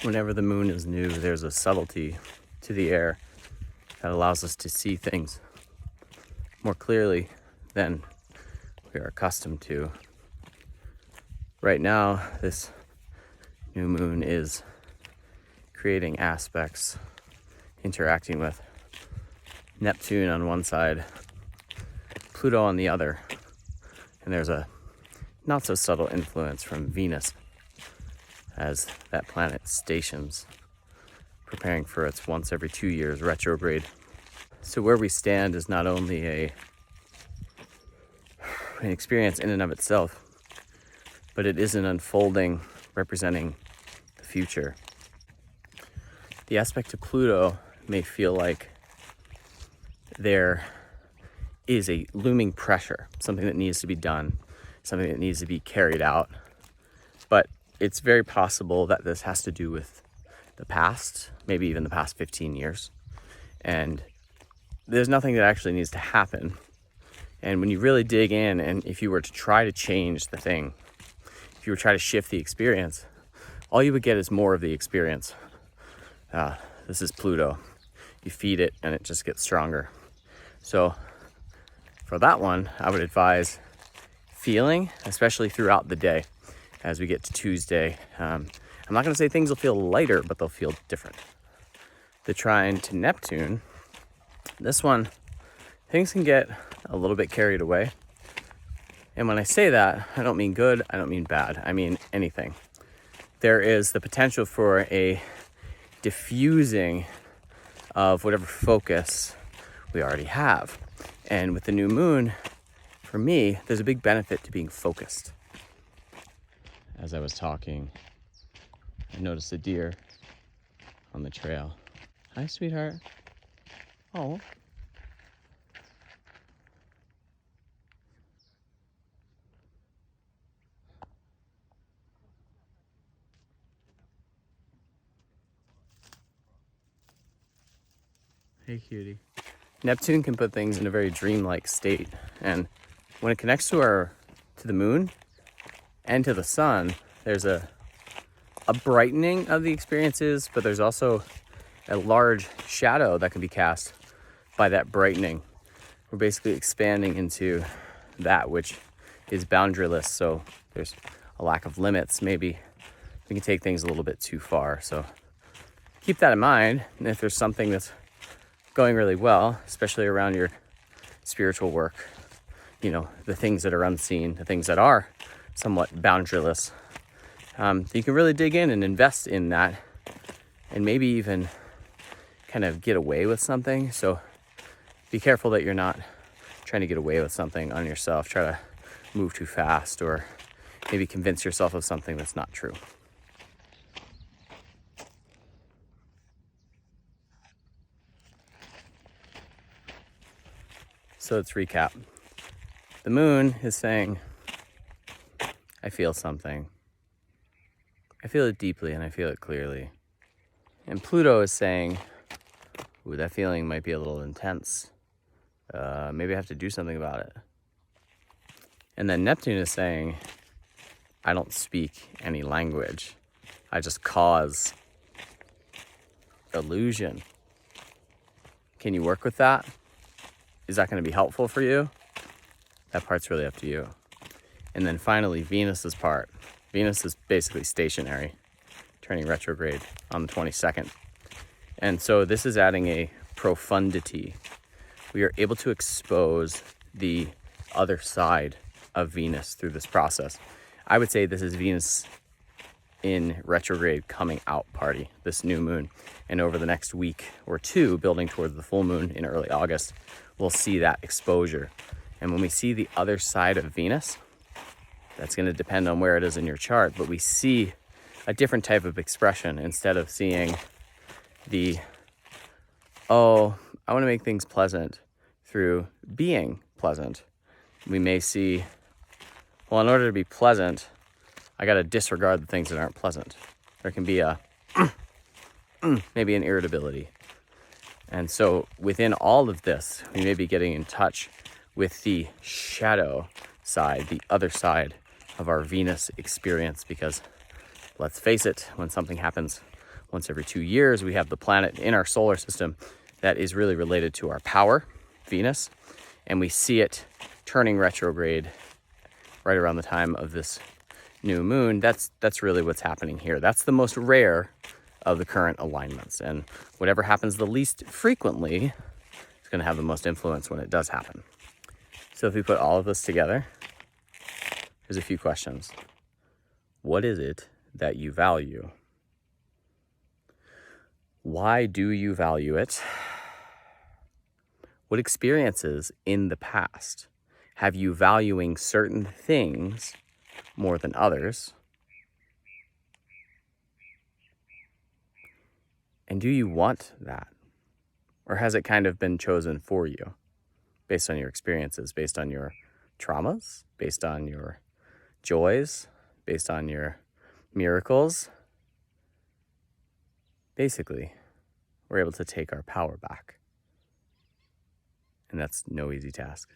Whenever the moon is new, there's a subtlety to the air that allows us to see things more clearly than we are accustomed to. Right now, this new moon is creating aspects, interacting with Neptune on one side, Pluto on the other, and there's a not so subtle influence from Venus as that planet stations, preparing for its once every 2 years retrograde. So where we stand is not only an experience in and of itself, but it is an unfolding representing the future. The aspect to Pluto may feel like there is a looming pressure, something that needs to be done, something that needs to be carried out. But it's very possible that this has to do with the past, maybe even the past 15 years. And there's nothing that actually needs to happen. And when you really dig in, and if you were to try to change the thing, if you were to try to shift the experience, all you would get is more of the experience. This is Pluto. You feed it and it just gets stronger. So for that one, I would advise feeling, especially throughout the day as we get to Tuesday. I'm not going to say things will feel lighter, but they'll feel different. The trine to Neptune, this one, things can get a little bit carried away. And when I say that, I don't mean good, I don't mean bad, I mean anything. There is the potential for a diffusing of whatever focus we already have. And with the new moon, for me, there's a big benefit to being focused. As I was talking, I noticed a deer on the trail. Hi, sweetheart. Oh. Hey, cutie. Neptune can put things in a very dreamlike state, and when it connects to the moon and to the sun, there's a brightening of the experiences, but there's also a large shadow that can be cast by that brightening. We're basically expanding into that which is boundaryless, so there's a lack of limits. Maybe we can take things a little bit too far, so keep that in mind. And if there's something that's going really well, especially around your spiritual work, the things that are unseen, the things that are somewhat boundaryless, you can really dig in and invest in that, and maybe even kind of get away with something. So be careful that you're not trying to get away with something on yourself, try to move too fast, or maybe convince yourself of something that's not true. So let's recap. The moon is saying, I feel something. I feel it deeply and I feel it clearly. And Pluto is saying, ooh, that feeling might be a little intense. Maybe I have to do something about it. And then Neptune is saying, I don't speak any language. I just cause illusion. Can you work with that? Is that going to be helpful for you? That part's really up to you. And then finally, Venus's part. Venus is basically stationary, turning retrograde on the 22nd. And so this is adding a profundity. We are able to expose the other side of Venus through this process. I would say this is Venus in retrograde coming out party, this new moon. And over the next week or two, building towards the full moon in early August, we'll see that exposure. And when we see the other side of Venus, that's going to depend on where it is in your chart, but we see a different type of expression. Instead of seeing the, oh, I want to make things pleasant through being pleasant, we may see, well, in order to be pleasant, I got to disregard the things that aren't pleasant. There can be a maybe an irritability. And so within all of this, we may be getting in touch with the shadow side, the other side of our Venus experience, because let's face it, when something happens Once every 2 years, we have the planet in our solar system that is really related to our power, Venus, and we see it turning retrograde right around the time of this new moon. That's really what's happening here. That's the most rare of the current alignments, and whatever happens the least frequently is going to have the most influence when it does happen. So if we put all of this together, here's a few questions. What is it that you value? Why do you value it? What experiences in the past have you valuing certain things more than others? And do you want that? Or has it kind of been chosen for you based on your experiences, based on your traumas, based on your joys, based on your miracles? Basically, we're able to take our power back. And that's no easy task.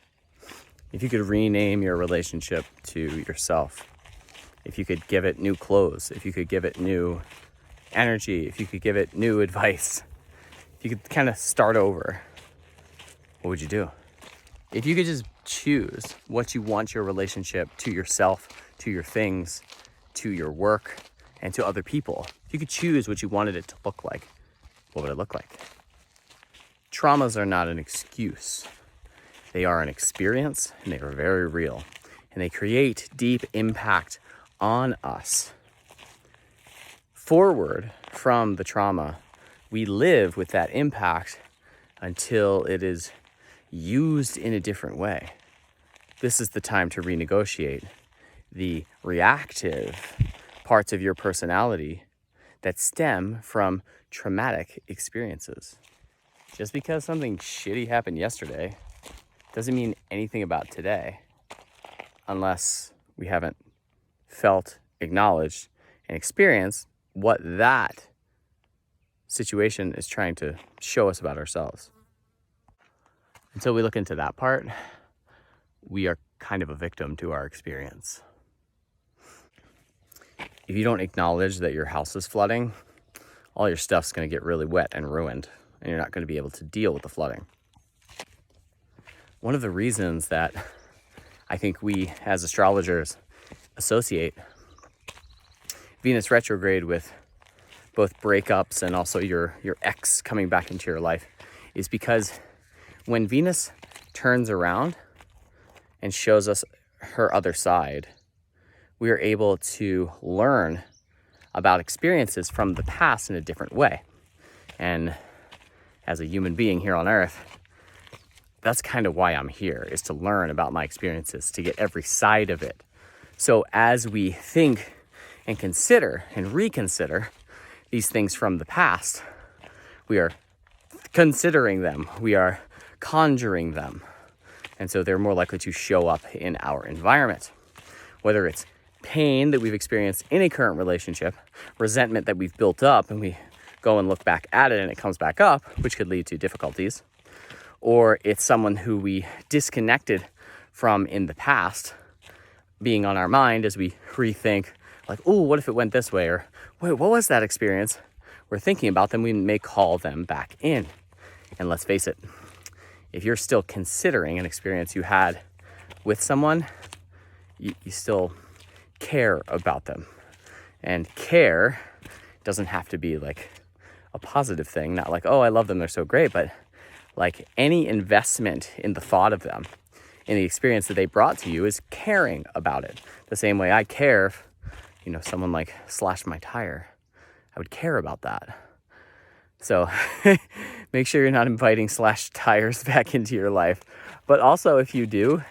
If you could rename your relationship to yourself, if you could give it new clothes, if you could give it new energy, if you could give it new advice, if you could kind of start over, what would you do? If you could just choose what you want your relationship to yourself, to your things, to your work, and to other people, if you could choose what you wanted it to look like, what would it look like? Traumas are not an excuse. They are an experience, and they are very real. And they create deep impact on us. Forward from the trauma, we live with that impact until it is used in a different way. This is the time to renegotiate the reactive parts of your personality that stem from traumatic experiences. Just because something shitty happened yesterday doesn't mean anything about today, unless we haven't felt, acknowledged, and experienced what that situation is trying to show us about ourselves. Until we look into that part, we are kind of a victim to our experience. If you don't acknowledge that your house is flooding, all your stuff's going to get really wet and ruined, and you're not going to be able to deal with the flooding. One of the reasons that I think we as astrologers associate Venus retrograde with both breakups and also your ex coming back into your life is because when Venus turns around and shows us her other side, we are able to learn about experiences from the past in a different way. And as a human being here on Earth, that's kind of why I'm here, is to learn about my experiences, to get every side of it. So as we think and consider and reconsider these things from the past, we are considering them, we are conjuring them. And so they're more likely to show up in our environment. Whether it's pain that we've experienced in a current relationship, resentment that we've built up and we go and look back at it and it comes back up, which could lead to difficulties, or it's someone who we disconnected from in the past being on our mind as we rethink, like, oh, what if it went this way? Or, wait, what was that experience? We're thinking about them, we may call them back in. And let's face it, if you're still considering an experience you had with someone, you still care about them. And care doesn't have to be like a positive thing, not like, oh, I love them, they're so great, but like any investment in the thought of them, in the experience that they brought to you, is caring about it. The same way I care if, someone like slashed my tire, I would care about that. So make sure you're not inviting slashed tires back into your life. But also, if you do,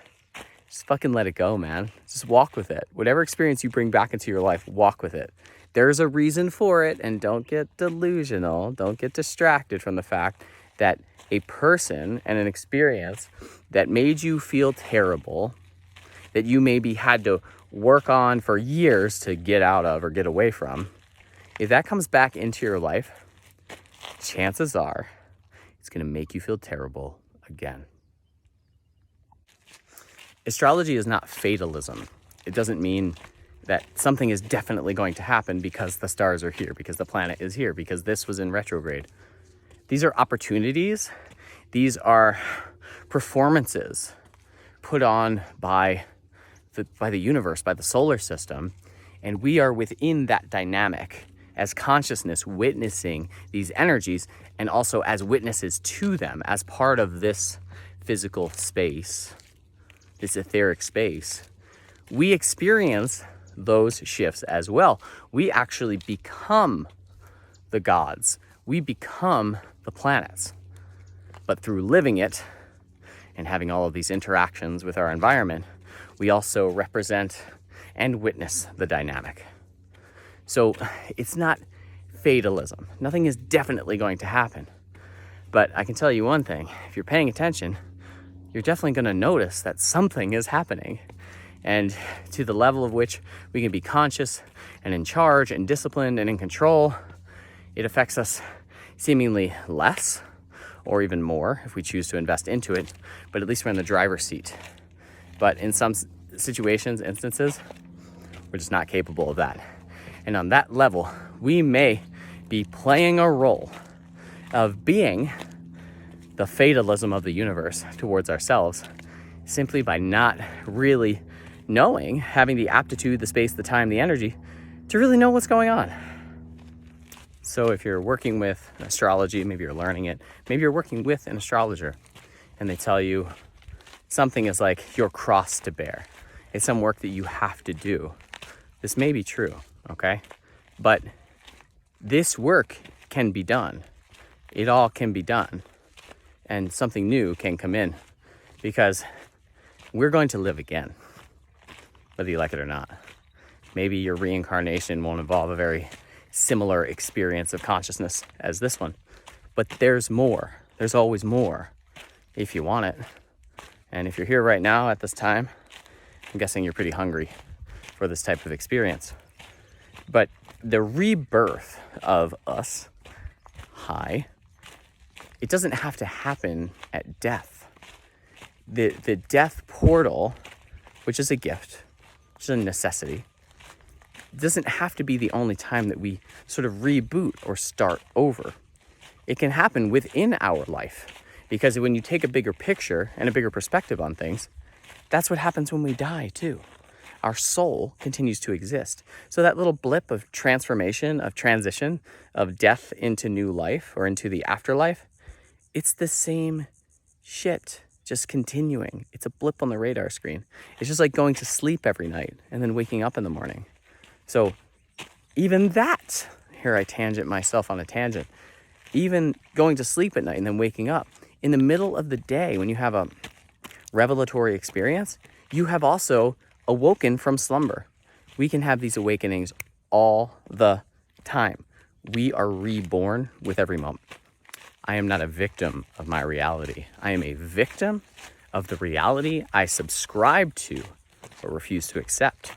just fucking let it go, man. Just walk with it. Whatever experience you bring back into your life, walk with it. There's a reason for it, and don't get delusional. Don't get distracted from the fact that a person and an experience that made you feel terrible, that you maybe had to work on for years to get out of or get away from, if that comes back into your life, chances are it's going to make you feel terrible again. Astrology is not fatalism. It doesn't mean that something is definitely going to happen because the stars are here, because the planet is here, because this was in retrograde. These are opportunities. These are performances put on by the universe, by the solar system, and we are within that dynamic as consciousness, witnessing these energies, and also as witnesses to them, as part of this physical space, this etheric space. We experience those shifts as well. We actually become the gods. We become the planets. But through living it and having all of these interactions with our environment, we also represent and witness the dynamic. So it's not fatalism. Nothing is definitely going to happen. But I can tell you one thing, if you're paying attention, you're definitely going to notice that something is happening. And to the level of which we can be conscious and in charge and disciplined and in control, it affects us seemingly less or even more if we choose to invest into it, but at least we're in the driver's seat. But in some situations, instances, we're just not capable of that. And on that level, we may be playing a role of being the fatalism of the universe towards ourselves simply by not really knowing, having the aptitude, the space, the time, the energy to really know what's going on. So if you're working with astrology, maybe you're learning it, maybe you're working with an astrologer and they tell you something is like your cross to bear. It's some work that you have to do. This may be true, okay? But this work can be done. It all can be done. And something new can come in because we're going to live again, whether you like it or not. Maybe your reincarnation won't involve a very similar experience of consciousness as this one, but there's more. There's always more if you want it. And if you're here right now at this time, I'm guessing you're pretty hungry for this type of experience. But the rebirth of us, it doesn't have to happen at death. The death portal, which is a gift, which is a necessity, doesn't have to be the only time that we sort of reboot or start over. It can happen within our life, because when you take a bigger picture and a bigger perspective on things, that's what happens when we die too. Our soul continues to exist. So that little blip of transformation, of transition, of death into new life or into the afterlife, it's the same shit, just continuing. It's a blip on the radar screen. It's just like going to sleep every night and then waking up in the morning. So even that, here I tangent myself on a tangent, even going to sleep at night and then waking up, in the middle of the day when you have a revelatory experience, you have also awoken from slumber. We can have these awakenings all the time. We are reborn with every moment. I am not a victim of my reality. I am a victim of the reality I subscribe to or refuse to accept.